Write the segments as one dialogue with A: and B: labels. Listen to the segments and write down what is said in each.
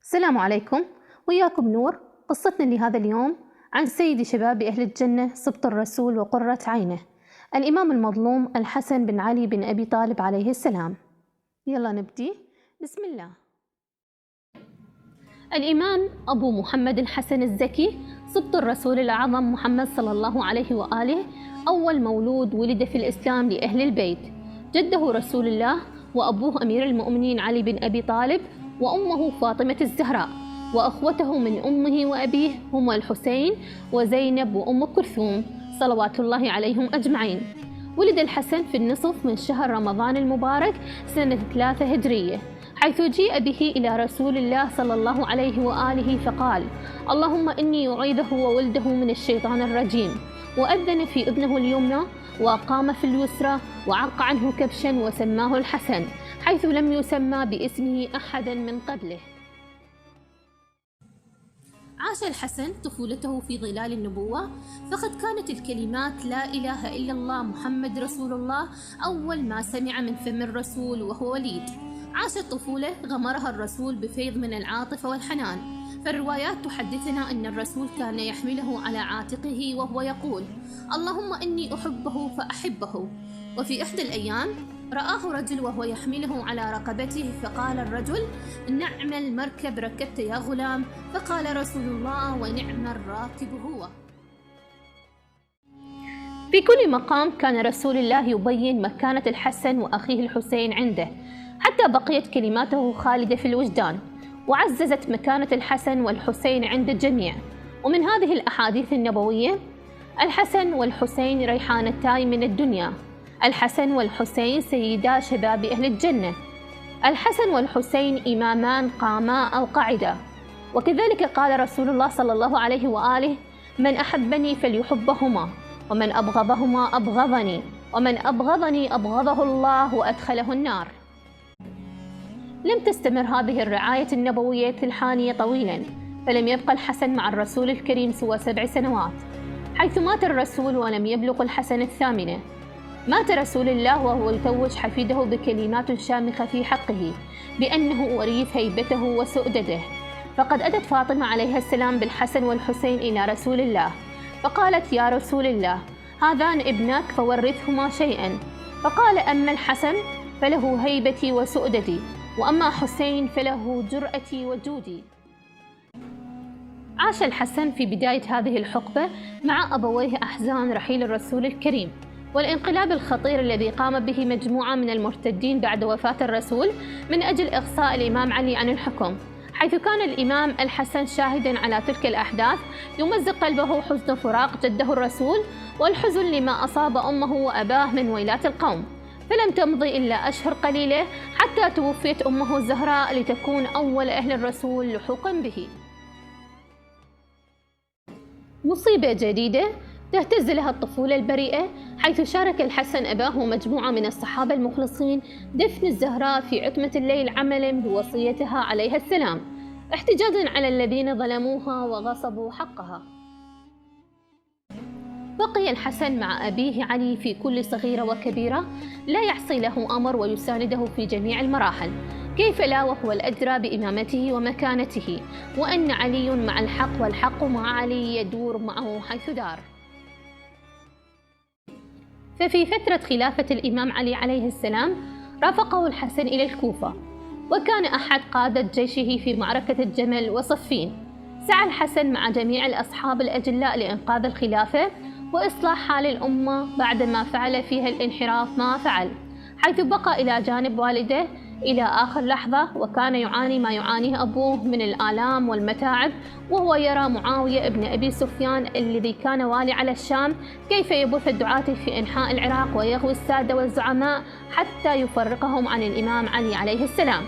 A: السلام عليكم، وياكم نور. قصتنا لهذا اليوم عن سيد شباب أهل الجنة، سبط الرسول وقرة عينه، الإمام المظلوم الحسن بن علي بن أبي طالب عليه السلام. يلا نبدي. بسم الله. الإمام أبو محمد الحسن الزكي، سبط الرسول الأعظم محمد صلى الله عليه وآله، أول مولود ولد في الإسلام لأهل البيت. جده رسول الله، وأبوه أمير المؤمنين علي بن أبي طالب، وأمه فاطمة الزهراء، وأخوته من أمه وأبيه هم الحسين وزينب وأم كلثوم صلوات الله عليهم أجمعين. ولد الحسن في النصف من شهر رمضان المبارك سنة 3 هجرية، حيث جيء به إلى رسول الله صلى الله عليه وآله فقال: اللهم إني أعيذه وولده من الشيطان الرجيم. وأذن في ابنه اليمنى، وأقام في اليسرى، وعق عنه كبشا وسماه الحسن، حيث لم يسمى باسمه أحدا من قبله. عاش الحسن طفولته في ظلال النبوة، فقد كانت الكلمات لا إله إلا الله محمد رسول الله أول ما سمع من فم الرسول وهو وليد. عاش الطفولة غمرها الرسول بفيض من العاطفة والحنان، فالروايات تحدثنا أن الرسول كان يحمله على عاتقه وهو يقول: اللهم إني أحبه فأحبه. وفي إحدى الأيام رآه رجل وهو يحمله على رقبته، فقال الرجل: نعم المركب ركبت يا غلام. فقال رسول الله: ونعم الراكب هو. في كل مقام كان رسول الله يبين مكانة الحسن وأخيه الحسين عنده، حتى بقيت كلماته خالدة في الوجدان، وعززت مكانة الحسن والحسين عند الجميع. ومن هذه الأحاديث النبوية: الحسن والحسين ريحانتان من الدنيا، الحسن والحسين سيدا شباب أهل الجنة، الحسن والحسين إمامان قاما أو قعدا. وكذلك قال رسول الله صلى الله عليه وآله: من أحبني فليحبهما، ومن أبغضهما أبغضني، ومن أبغضني أبغضه الله وأدخله النار. لم تستمر هذه الرعاية النبوية الحانية طويلا، فلم يبقى الحسن مع الرسول الكريم سوى 7 سنوات، حيث مات الرسول ولم يبلغ الحسن 8. مات رسول الله وهو يتوج حفيده بكلمات شامخة في حقه بأنه وريث هيبته وسؤدده. فقد أتت فاطمة عليها السلام بالحسن والحسين إلى رسول الله، فقالت: يا رسول الله، هذان ابنك فورثهما شيئا. فقال: أما الحسن فله هيبتي وسؤدتي، وأما حسين فله جرأتي وجودي. عاش الحسن في بداية هذه الحقبة مع أبويه أحزان رحيل الرسول الكريم والانقلاب الخطير الذي قام به مجموعة من المرتدين بعد وفاة الرسول من أجل إقصاء الإمام علي عن الحكم، حيث كان الإمام الحسن شاهداً على تلك الأحداث يمزق قلبه حزن فراق جده الرسول والحزن لما أصاب أمه وأباه من ويلات القوم. فلم تمضي إلا أشهر قليلة حتى توفيت أمه الزهراء لتكون أول أهل الرسول لحوقاً به. مصيبة جديدة تهتز لها الطفولة البريئة، حيث شارك الحسن أباه ومجموعة من الصحابة المخلصين دفن الزهراء في عتمة الليل عملاً بوصيتها عليها السلام، احتجاجاً على الذين ظلموها وغصبوا حقها. بقي الحسن مع أبيه علي في كل صغيرة وكبيرة، لا يعصي له أمر ويسانده في جميع المراحل، كيف لا وهو الأدرى بإمامته ومكانته، وأن علي مع الحق والحق مع علي يدور معه حيث دار. ففي فترة خلافة الإمام علي عليه السلام رافقه الحسن إلى الكوفة، وكان أحد قادة جيشه في معركة الجمل وصفين. سعى الحسن مع جميع الأصحاب الأجلاء لإنقاذ الخلافة وإصلاح حال الأمة بعدما فعل فيها الانحراف ما فعل، حيث بقى إلى جانب والده إلى آخر لحظة، وكان يعاني ما يعانيه أبوه من الآلام والمتاعب، وهو يرى معاوية ابن أبي سفيان الذي كان والي على الشام كيف يبث الدعاة في أنحاء العراق ويغوي السادة والزعماء حتى يفرقهم عن الإمام علي عليه السلام،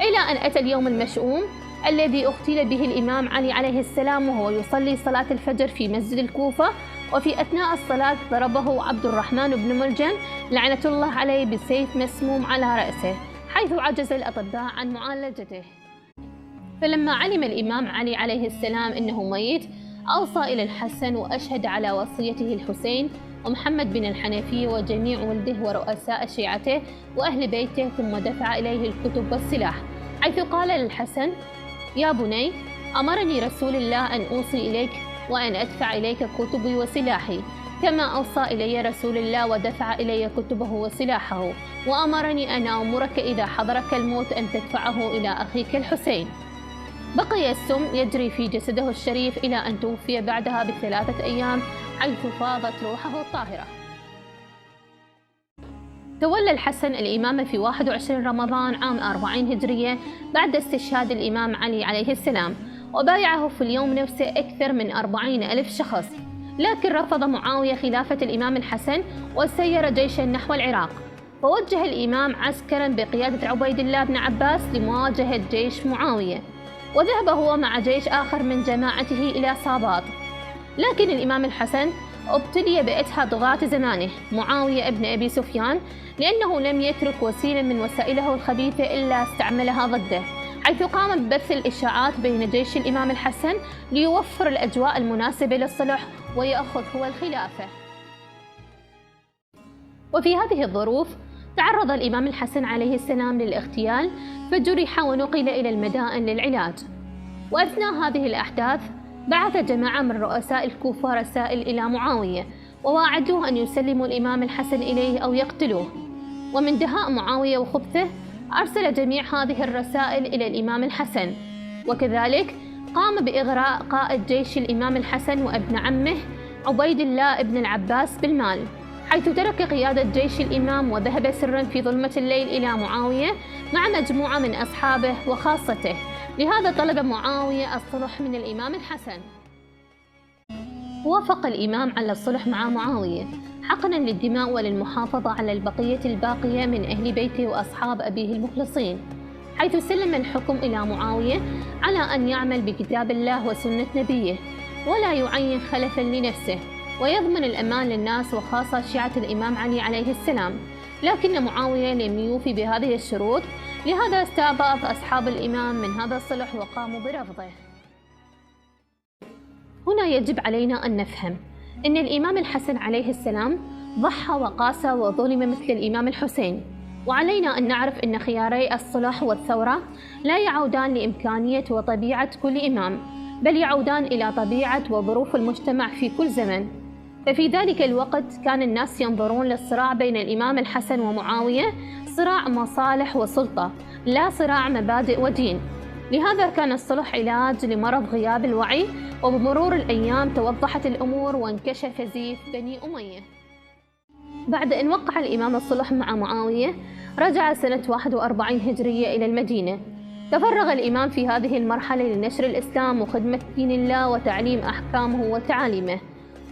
A: إلى أن أتى اليوم المشؤوم الذي اغتيل به الإمام علي عليه السلام وهو يصلي صلاة الفجر في مسجد الكوفة، وفي أثناء الصلاة ضربه عبد الرحمن بن ملجم لعنة الله عليه بسيف مسموم على رأسه، حيث عجز الأطباء عن معالجته. فلما علم الإمام علي عليه السلام أنه ميت، أوصى إلى الحسن وأشهد على وصيته الحسين ومحمد بن الحنفية وجميع ولده ورؤساء شيعته وأهل بيته، ثم دفع إليه الكتب والسلاح، حيث قال للحسن: يا بني، أمرني رسول الله أن أوصي إليك وأن أدفع إليك كتبي وسلاحي، كما أوصى إلي رسول الله ودفع إلي كتبه وسلاحه، وأمرني أن أمرك إذا حضرك الموت أن تدفعه إلى أخيك الحسين. بقي السم يجري في جسده الشريف إلى أن توفي بعدها ب3 أيام، حيث فاضت روحه الطاهرة. تولى الحسن الإمامة في 21 رمضان عام 40 هجرية بعد استشهاد الإمام علي عليه السلام، وبايعه في اليوم نفسه أكثر من 40,000 شخص، لكن رفض معاوية خلافة الإمام الحسن وسير جيشا نحو العراق، فوجه الإمام عسكرا بقيادة عبيد الله بن عباس لمواجهة جيش معاوية، وذهب هو مع جيش آخر من جماعته إلى صابات. لكن الإمام الحسن ابتلي بأتهى طغاة زمانه معاوية ابن أبي سفيان، لأنه لم يترك وسيلة من وسائله الخبيثة إلا استعملها ضده، حيث قام ببث الإشاعات بين جيش الإمام الحسن ليوفر الأجواء المناسبة للصلح ويأخذ هو الخلافة. وفي هذه الظروف تعرض الإمام الحسن عليه السلام للاغتيال، فجرح ونقل إلى المدائن للعلاج. وأثناء هذه الأحداث بعث جماعة من رؤساء الكوفة رسائل إلى معاوية، وواعدوه أن يسلموا الإمام الحسن إليه أو يقتلوه. ومن دهاء معاوية وخبثه أرسل جميع هذه الرسائل إلى الإمام الحسن، وكذلك قام بإغراء قائد جيش الإمام الحسن وابن عمه عبيد الله ابن العباس بالمال، حيث ترك قيادة جيش الإمام وذهب سرا في ظلمة الليل إلى معاوية مع مجموعة من أصحابه وخاصته. لهذا طلب معاوية الصلح من الإمام الحسن. وافق الإمام على الصلح مع معاوية حقنا للدماء وللمحافظة على البقية الباقية من أهل بيته وأصحاب أبيه المخلصين، حيث سلم الحكم إلى معاوية على أن يعمل بكتاب الله وسنة نبيه ولا يعين خلفا لنفسه، ويضمن الأمان للناس وخاصة شيعة الإمام علي عليه السلام. لكن معاوية لم يوفي بهذه الشروط، لهذا استعبط أصحاب الإمام من هذا الصلح وقاموا برفضه. هنا يجب علينا أن نفهم أن الإمام الحسن عليه السلام ضحى وقاسى وظلم مثل الإمام الحسين، وعلينا أن نعرف أن خياري الصلح والثورة لا يعودان لإمكانية وطبيعة كل إمام، بل يعودان إلى طبيعة وظروف المجتمع في كل زمن. ففي ذلك الوقت كان الناس ينظرون للصراع بين الإمام الحسن ومعاوية صراع مصالح وسلطة، لا صراع مبادئ ودين. لهذا كان الصلح علاج لمرض غياب الوعي، وبمرور الأيام توضحت الأمور وانكشف زيف بني أمية. بعد أن وقع الإمام الصلح مع معاوية رجع سنة 41 هجرية إلى المدينة. تفرغ الإمام في هذه المرحلة لنشر الإسلام وخدمة دين الله وتعليم أحكامه وتعاليمه،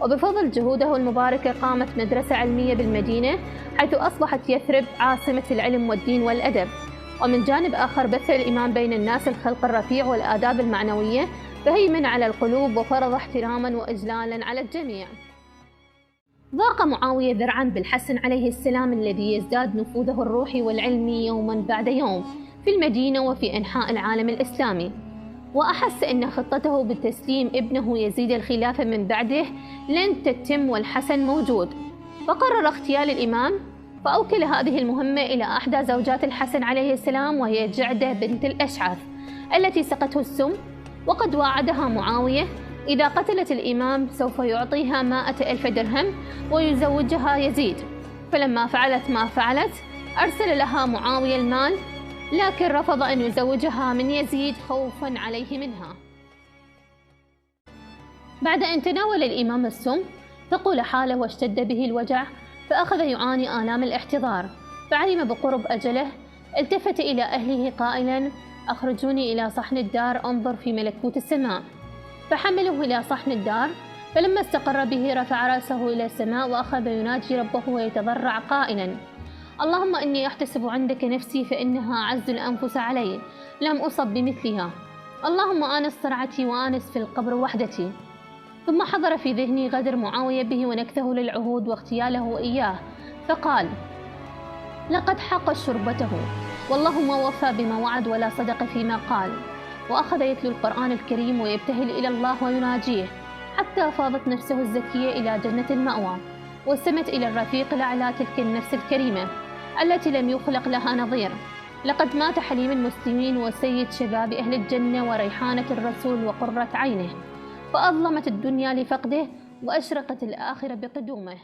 A: وبفضل جهوده المباركة قامت مدرسة علمية بالمدينة، حيث أصبحت يثرب عاصمة العلم والدين والأدب. ومن جانب آخر بث الإمام بين الناس الخلق الرفيع والآداب المعنوية، فهيمن على القلوب وفرض احتراما وإجلالا على الجميع. ضاق معاوية ذرعا بالحسن عليه السلام الذي يزداد نفوذه الروحي والعلمي يوما بعد يوم في المدينة وفي أنحاء العالم الإسلامي، وأحس أن خطته بتسليم ابنه يزيد الخلافة من بعده لن تتم والحسن موجود، فقرر اغتيال الإمام، فأوكل هذه المهمة إلى أحدى زوجات الحسن عليه السلام، وهي جعدة بنت الأشعث التي سقته السم، وقد واعدها معاوية إذا قتلت الإمام سوف يعطيها 100,000 درهم ويزوجها يزيد. فلما فعلت ما فعلت أرسل لها معاوية المال، لكن رفض أن يزوجها من يزيد خوفا عليه منها. بعد أن تناول الإمام السم ثقل حاله واشتد به الوجع، فأخذ يعاني آلام الاحتضار، فعلم بقرب أجله. التفت إلى أهله قائلا: أخرجوني إلى صحن الدار أنظر في ملكوت السماء. فحمله إلى صحن الدار، فلما استقر به رفع رأسه إلى السماء وأخذ يناجي ربه ويتضرع قائلا: اللهم إني أحتسب عندك نفسي فإنها أعز الأنفس علي، لم أصب بمثلها، اللهم آنس صرعتي وآنس في القبر وحدتي. ثم حضر في ذهني غدر معاوية به ونكثه للعهود واغتياله إياه، فقال: لقد حق شربته، والله ما وفى بما وعد ولا صدق فيما قال. وأخذ يتلو القرآن الكريم ويبتهل إلى الله ويناجيه، حتى فاضت نفسه الزكية إلى جنة المأوى، وسمت إلى الرفيق الأعلى تلك النفس الكريمة التي لم يخلق لها نظير. لقد مات حليم المسلمين وسيد شباب أهل الجنة وريحانة الرسول وقرة عينه، فأظلمت الدنيا لفقده وأشرقت الآخرة بقدومه.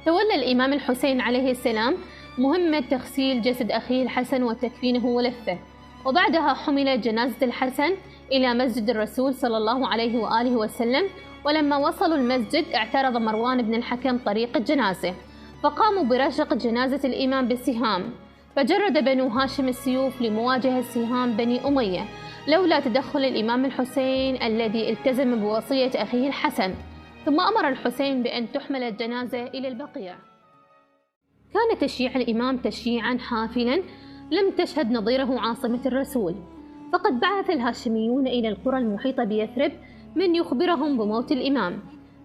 A: تولى الإمام الحسين عليه السلام مهمة تغسيل جسد أخيه الحسن وتكفينه ولفه، وبعدها حمل جنازة الحسن إلى مسجد الرسول صلى الله عليه وآله وسلم. ولما وصلوا المسجد اعترض مروان بن الحكم طريق الجنازة، فقاموا برشق جنازة الإمام بالسهام، فجرد بنو هاشم السيوف لمواجهة سهام بني أمية لولا تدخل الإمام الحسين الذي التزم بوصية أخيه الحسن. ثم أمر الحسين بأن تحمل الجنازة إلى البقيع. كان تشييع الإمام تشييعا حافلا لم تشهد نظيره عاصمة الرسول، فقد بعث الهاشميون إلى القرى المحيطة بيثرب من يخبرهم بموت الإمام،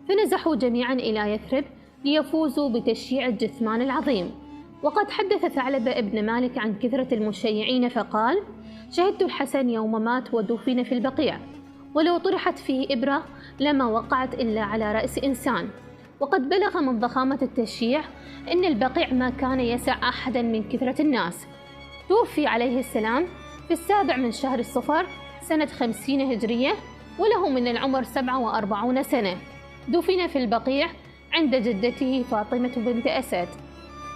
A: فنزحوا جميعا إلى يثرب ليفوزوا بتشييع الجثمان العظيم. وقد حدث ثعلبة ابن مالك عن كثرة المشيعين فقال: شهدت الحسن يوم مات ودفن في البقيع، ولو طرحت فيه إبرة لما وقعت إلا على رأس إنسان. وقد بلغ من ضخامة التشييع إن البقيع ما كان يسع أحدا من كثرة الناس. توفي عليه السلام في 7 من شهر الصفر سنة 50 هجرية، وله من العمر 47 سنة. دفن في البقيع عند جدته فاطمة بنت أسد.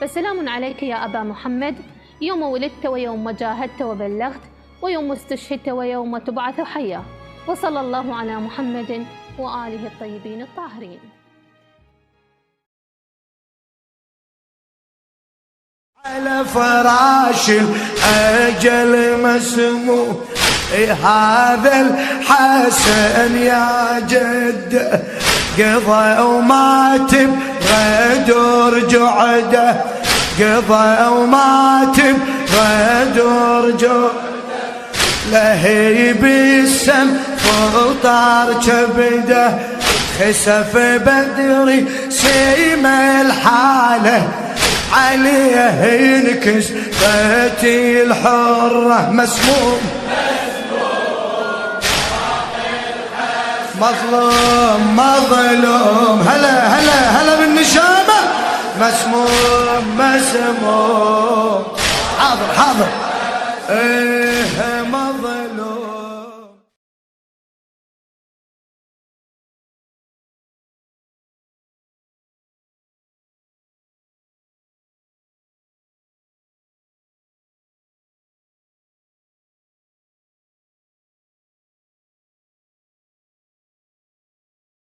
A: فسلام عليك يا أبا محمد، يوم ولدت ويوم جاهدت وبلغت، ويوم استشهدت ويوم تبعث حيا. وصلى الله على محمد وآله الطيبين الطاهرين.
B: على فراش الأجل مسموم هذا الحسن يا جد، قضى ومات بغدر جعده، قضى ومات بغدر جعده، لهيب السم فطار كبده، خسف بدري سيم الحاله، عليه ينكس بيتي الحرة مسموم، مظلوم مظلوم، هلا هلا هلا بالنشامة، مسموم مسموم، حاضر حاضر، ايه